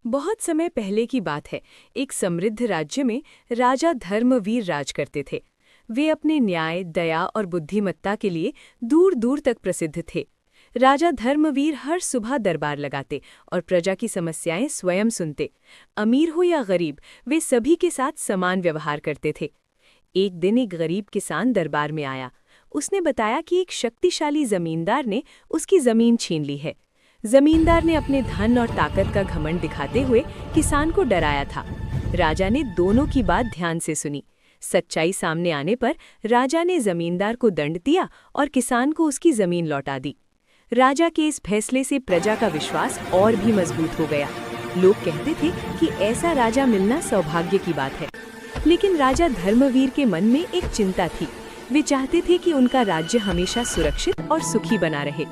बहुत समय पहले की बात है। एक समृद्ध राज्य में राजा धर्मवीर राज करते थे। वे अपने न्याय, दया और बुद्धिमत्ता के लिए दूर दूर तक प्रसिद्ध थे। राजा धर्मवीर हर सुबह दरबार लगाते और प्रजा की समस्याएं स्वयं सुनते। अमीर हो या गरीब, वे सभी के साथ समान व्यवहार करते थे। एक दिन एक गरीब किसान दरबार में आया। उसने बताया कि एक शक्तिशाली जमींदार ने उसकी जमीन छीन ली है। जमींदार ने अपने धन और ताकत का घमंड दिखाते हुए किसान को डराया था। राजा ने दोनों की बात ध्यान से सुनी। सच्चाई सामने आने पर राजा ने जमींदार को दंड दिया और किसान को उसकी जमीन लौटा दी। राजा के इस फैसले से प्रजा का विश्वास और भी मजबूत हो गया। लोग कहते थे कि ऐसा राजा मिलना सौभाग्य की बात है। लेकिन राजा धर्मवीर के मन में एक चिंता थी। वे चाहते थे कि उनका राज्य हमेशा सुरक्षित और सुखी बना रहे।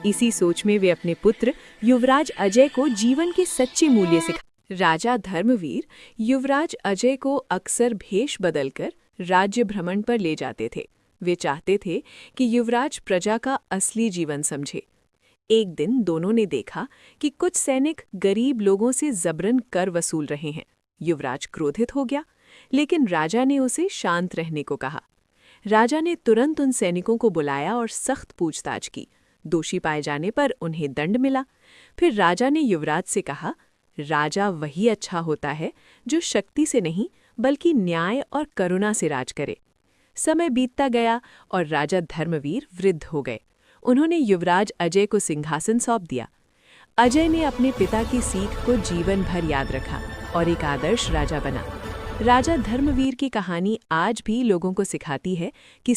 इसी सोच में वे अपने पुत्र युवराज अजय को जीवन के सच्चे मूल्य सिखाते। राजा धर्मवीर युवराज अजय को अक्सर भेष बदलकर राज्य भ्रमण पर ले जाते थे। वे चाहते थे कि युवराज प्रजा का असली जीवन समझे। एक दिन दोनों ने देखा कि कुछ सैनिक गरीब लोगों से जबरन कर वसूल रहे हैं। युवराज क्रोधित हो गया, लेकिन राजा ने उसे शांत रहने को कहा। राजा ने तुरंत उन सैनिकों को बुलाया और सख्त पूछताछ की। दोषी पाए जाने पर उन्हें दंड मिला। फिर राजा ने युवराज से कहा, राजा वही अच्छा होता है जो शक्ति से नहीं बल्कि न्याय और करुणा से राज करे। समय बीतता गया और राजा धर्मवीर वृद्ध हो गए। उन्होंने युवराज अजय को सिंहासन सौंप दिया। अजय ने अपने पिता की सीख को जीवन भर याद रखा और एक आदर्श राजा बना। राजा धर्मवीर की कहानी आज भी लोगों को सिखाती है कि